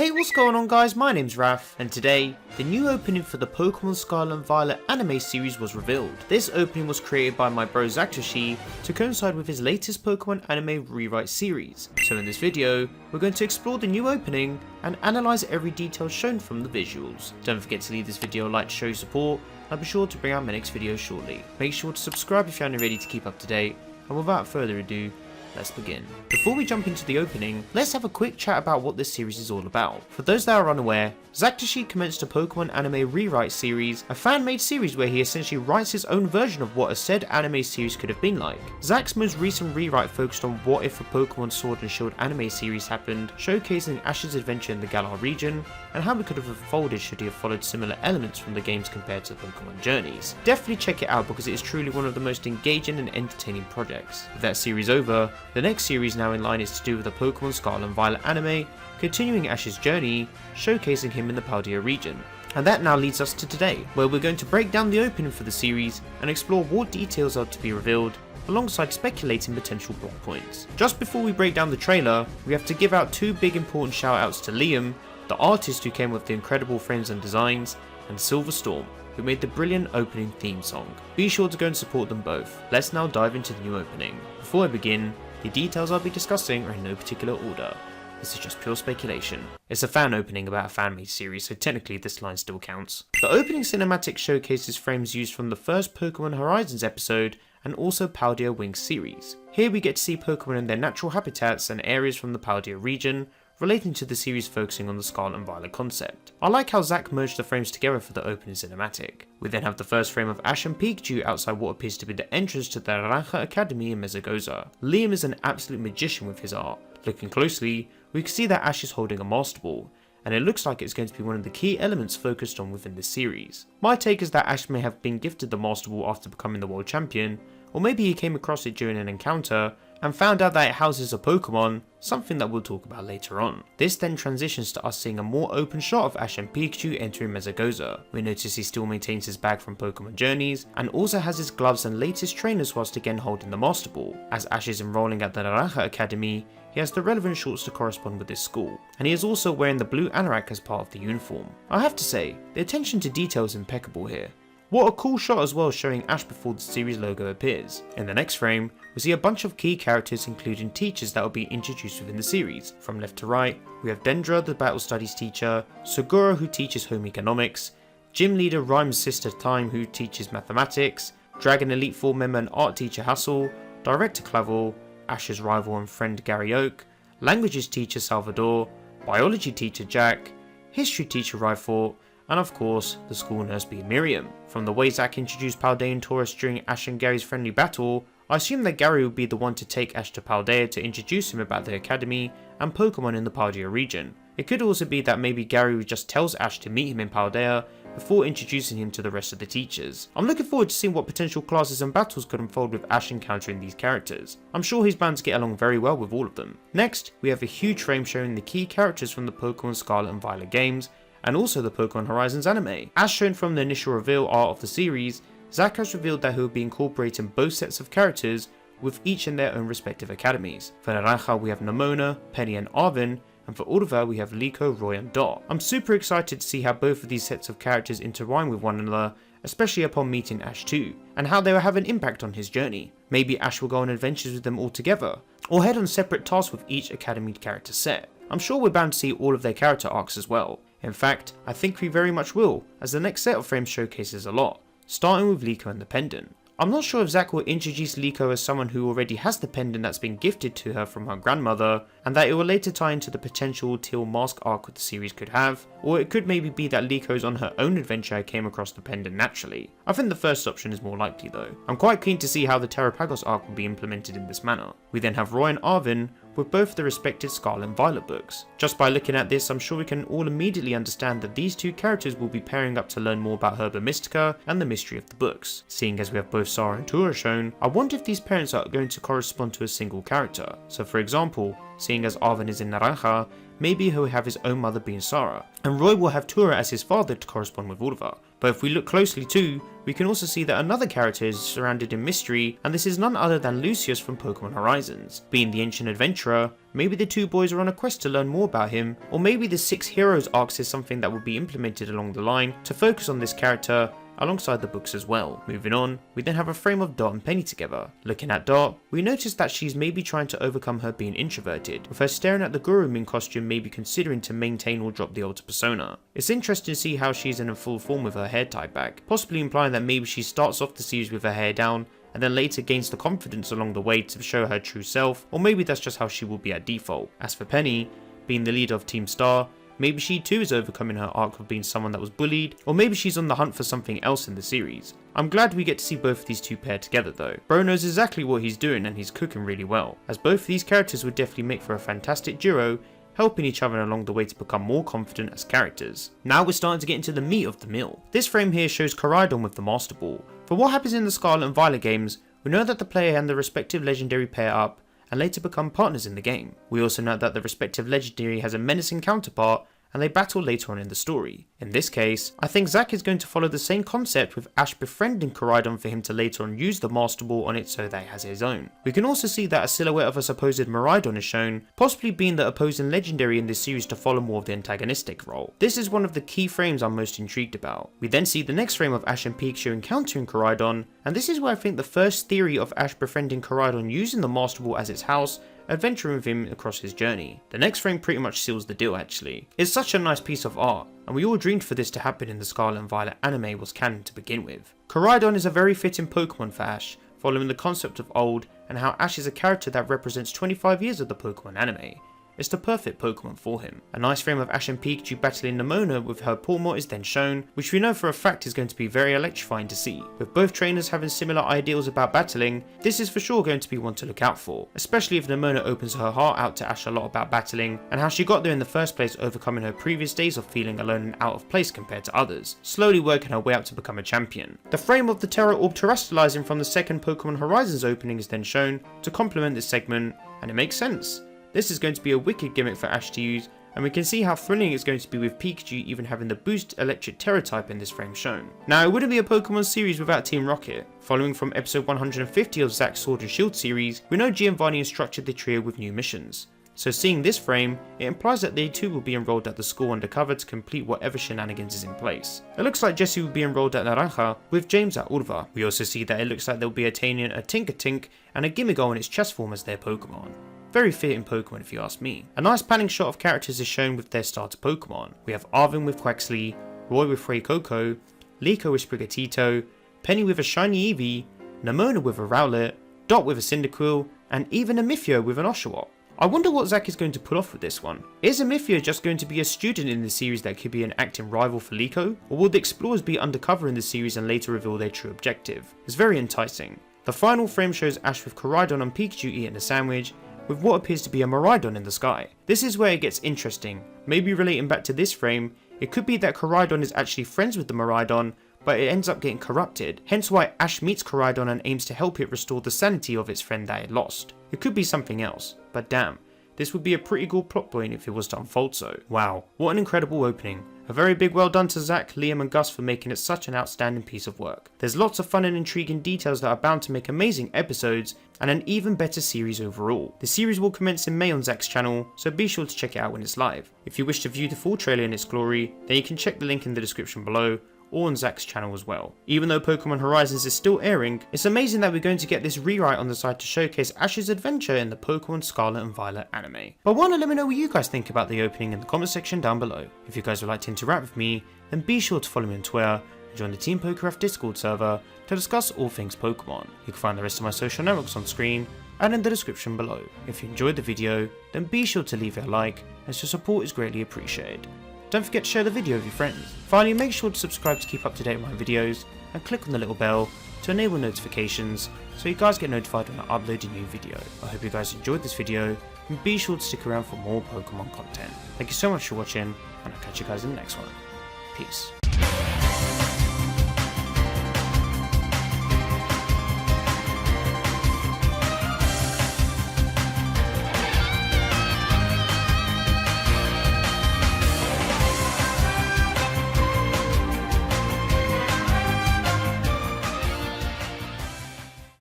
Hey, what's going on guys, my name's Raf, and today, the new opening for the Pokémon Scarlet and Violet anime series was revealed. This opening was created by my bro Zaktoshi to coincide with his latest Pokémon anime rewrite series. So in this video, we're going to explore the new opening and analyse every detail shown from the visuals. Don't forget to leave this video a like to show your support, and I'll be sure to bring out my next video shortly. Make sure to subscribe if you aren't ready to keep up to date, and without further ado, let's begin. Before we jump into the opening, let's have a quick chat about what this series is all about. For those that are unaware, Zaktoshi commenced a Pokemon anime rewrite series, a fan-made series where he essentially writes his own version of what a said anime series could have been like. Zak's most recent rewrite focused on what if a Pokemon Sword and Shield anime series happened, showcasing Ash's adventure in the Galar region, and how it could have unfolded should he have followed similar elements from the games compared to Pokémon Journeys. Definitely check it out because it is truly one of the most engaging and entertaining projects. With that series over, the next series now in line is to do with the Pokémon Scarlet and Violet anime, continuing Ash's journey, showcasing him in the Paldea region. And that now leads us to today, where we're going to break down the opening for the series and explore what details are to be revealed, alongside speculating potential plot points. Just before we break down the trailer, we have to give out two big important shout outs to Liam, the artist who came with the incredible frames and designs, and Silver Storm, who made the brilliant opening theme song. Be sure to go and support them both. Let's now dive into the new opening. Before I begin, the details I'll be discussing are in no particular order. This is just pure speculation. It's a fan opening about a fan-made series, so technically this line still counts. The opening cinematic showcases frames used from the first Pokémon Horizons episode and also Paldea Wings series. Here we get to see Pokémon in their natural habitats and areas from the Paldea region, relating to the series focusing on the Scarlet and Violet concept. I like how Zak merged the frames together for the opening cinematic. We then have the first frame of Ash and Pikachu outside what appears to be the entrance to the Naranja Academy in Mesagoza. Liam is an absolute magician with his art. Looking closely, we can see that Ash is holding a Master Ball, and it looks like it's going to be one of the key elements focused on within this series. My take is that Ash may have been gifted the Master Ball after becoming the world champion, or maybe he came across it during an encounter and found out that it houses a Pokemon, something that we'll talk about later on. This then transitions to us seeing a more open shot of Ash and Pikachu entering Mesagoza. We notice he still maintains his bag from Pokemon Journeys, and also has his gloves and latest trainers whilst again holding the Master Ball. As Ash is enrolling at the Naranja Academy, he has the relevant shorts to correspond with his school, and he is also wearing the blue anorak as part of the uniform. I have to say, the attention to detail is impeccable here. What a cool shot as well, showing Ash before the series logo appears. In the next frame, we see a bunch of key characters including teachers that will be introduced within the series. From left to right, we have Dendra, the battle studies teacher, Segura, who teaches home economics, gym leader Rhyme's sister Time, who teaches mathematics, Dragon Elite 4 member and art teacher Hassel, director Clavel, Ash's rival and friend Gary Oak, languages teacher Salvador, biology teacher Jack, history teacher Ryfort, and of course, the school nurse being Miriam. From the way Zak introduced Paldean tourists during Ash and Gary's friendly battle, I assume that Gary would be the one to take Ash to Paldea to introduce him about the academy and Pokemon in the Paldea region. It could also be that maybe Gary just tells Ash to meet him in Paldea before introducing him to the rest of the teachers. I'm looking forward to seeing what potential classes and battles could unfold with Ash encountering these characters. I'm sure he's bound to get along very well with all of them. Next, we have a huge frame showing the key characters from the Pokemon Scarlet and Violet games, and also the Pokemon Horizons anime. As shown from the initial reveal art of the series, Zak has revealed that he will be incorporating both sets of characters with each in their own respective academies. For Naranja we have Nemona, Penny and Arven, and for Ulva we have Liko, Roy and Dot. I'm super excited to see how both of these sets of characters intertwine with one another, especially upon meeting Ash too, and how they will have an impact on his journey. Maybe Ash will go on adventures with them all together, or head on separate tasks with each academy character set. I'm sure we're bound to see all of their character arcs as well. In fact, I think we very much will, as the next set of frames showcases a lot, starting with Liko and the pendant. I'm not sure if Zak will introduce Liko as someone who already has the pendant that's been gifted to her from her grandmother, and that it will later tie into the potential Teal Mask arc the series could have, or it could maybe be that Liko's on her own adventure and came across the pendant naturally. I think the first option is more likely though. I'm quite keen to see how the Terapagos arc will be implemented in this manner. We then have Roy and Arven with both the respective Scarlet and Violet books. Just by looking at this, I'm sure we can all immediately understand that these two characters will be pairing up to learn more about Herba Mystica and the mystery of the books. Seeing as we have both Sarah and Tura shown, I wonder if these parents are going to correspond to a single character. So for example, seeing as Arven is in Naranja, maybe he'll have his own mother being Sarah, and Roy will have Tura as his father to correspond with Oliver. But if we look closely too, we can also see that another character is surrounded in mystery, and this is none other than Lucius from Pokémon Horizons. Being the ancient adventurer, maybe the two boys are on a quest to learn more about him, or maybe the 6 Heroes arcs is something that will be implemented along the line to focus on this character alongside the books as well. Moving on, we then have a frame of Dot and Penny together. Looking at Dot, we notice that she's maybe trying to overcome her being introverted, with her staring at the Gurumin costume maybe considering to maintain or drop the alter persona. It's interesting to see how she's in full form with her hair tied back, possibly implying that maybe she starts off the series with her hair down, and then later gains the confidence along the way to show her true self, or maybe that's just how she will be at default. As for Penny, being the leader of Team Star, maybe she too is overcoming her arc of being someone that was bullied, or maybe she's on the hunt for something else in the series. I'm glad we get to see both of these two paired together though. Bro knows exactly what he's doing and he's cooking really well, as both of these characters would definitely make for a fantastic duo, helping each other along the way to become more confident as characters. Now we're starting to get into the meat of the meal. This frame here shows Koraidon with the Master Ball. For what happens in the Scarlet and Violet games, we know that the player and the respective legendary pair up and later become partners in the game. We also know that the respective legendary has a menacing counterpart and they battle later on in the story. In this case, I think Zack is going to follow the same concept with Ash befriending Koraidon for him to later on use the Master Ball on it so that he has his own. We can also see that a silhouette of a supposed Miraidon is shown, possibly being the opposing legendary in this series to follow more of the antagonistic role. This is one of the key frames I'm most intrigued about. We then see the next frame of Ash and Pikachu encountering Koraidon, and this is where I think the first theory of Ash befriending Koraidon using the Master Ball as its house, adventuring with him across his journey. The next frame pretty much seals the deal actually. It's such a nice piece of art, and we all dreamed for this to happen in the Scarlet and Violet anime was canon to begin with. Koraidon is a very fitting Pokemon for Ash, following the concept of old and how Ash is a character that represents 25 years of the Pokemon anime. It's the perfect Pokemon for him. A nice frame of Ash and Pikachu battling Nemona with her Pawmot is then shown, which we know for a fact is going to be very electrifying to see. With both trainers having similar ideals about battling, this is for sure going to be one to look out for, especially if Nemona opens her heart out to Ash a lot about battling, and how she got there in the first place, overcoming her previous days of feeling alone and out of place compared to others, slowly working her way up to become a champion. The frame of the Terra Orb terrestrializing from the second Pokémon Horizons opening is then shown to complement this segment, and it makes sense. This is going to be a wicked gimmick for Ash to use, and we can see how thrilling it's going to be with Pikachu even having the boost electric Terra type in this frame shown. Now it wouldn't be a Pokemon series without Team Rocket. Following from episode 150 of Zack's Sword and Shield series, we know Giovanni has structured the trio with new missions. So seeing this frame, it implies that they too will be enrolled at the school undercover to complete whatever shenanigans is in place. It looks like Jesse will be enrolled at Naranja, with James at Urva. We also see that it looks like they'll be attaining a Tinkatink and a Gimmighoul in its chest form as their Pokemon. Very fitting Pokemon if you ask me. A nice panning shot of characters is shown with their starter Pokemon. We have Arven with Quaxly, Roy with Fuecoco, Liko with Sprigatito, Penny with a shiny Eevee, Nemona with a Rowlet, Dot with a Cyndaquil, and even Amitheo with an Oshawott. I wonder what Zack is going to pull off with this one. Is Amethio just going to be a student in the series that could be an acting rival for Liko? Or will the explorers be undercover in the series and later reveal their true objective? It's very enticing. The final frame shows Ash with Koraidon and Pikachu eating a sandwich, with what appears to be a Miraidon in the sky. This is where it gets interesting. Maybe relating back to this frame, it could be that Koraidon is actually friends with the Miraidon, but it ends up getting corrupted, hence why Ash meets Koraidon and aims to help it restore the sanity of its friend that it lost. It could be something else, but damn, this would be a pretty cool plot point if it was to unfold so. Wow, what an incredible opening. A very big well done to Zack, Liam and Gus for making it such an outstanding piece of work. There's lots of fun and intriguing details that are bound to make amazing episodes and an even better series overall. The series will commence in May on Zack's channel, so be sure to check it out when it's live. If you wish to view the full trailer in its glory, then you can check the link in the description below, or on Zack's channel as well. Even though Pokemon Horizons is still airing, it's amazing that we're going to get this rewrite on the side to showcase Ash's adventure in the Pokemon Scarlet and Violet anime. But why not let me know what you guys think about the opening in the comment section down below. If you guys would like to interact with me, then be sure to follow me on Twitter and join the ThePokéRaf Discord server to discuss all things Pokemon. You can find the rest of my social networks on screen and in the description below. If you enjoyed the video, then be sure to leave it a like, as your support is greatly appreciated. Don't forget to share the video with your friends. Finally, make sure to subscribe to keep up to date with my videos, and click on the little bell to enable notifications so you guys get notified when I upload a new video. I hope you guys enjoyed this video, and be sure to stick around for more Pokemon content. Thank you so much for watching, and I'll catch you guys in the next one. Peace.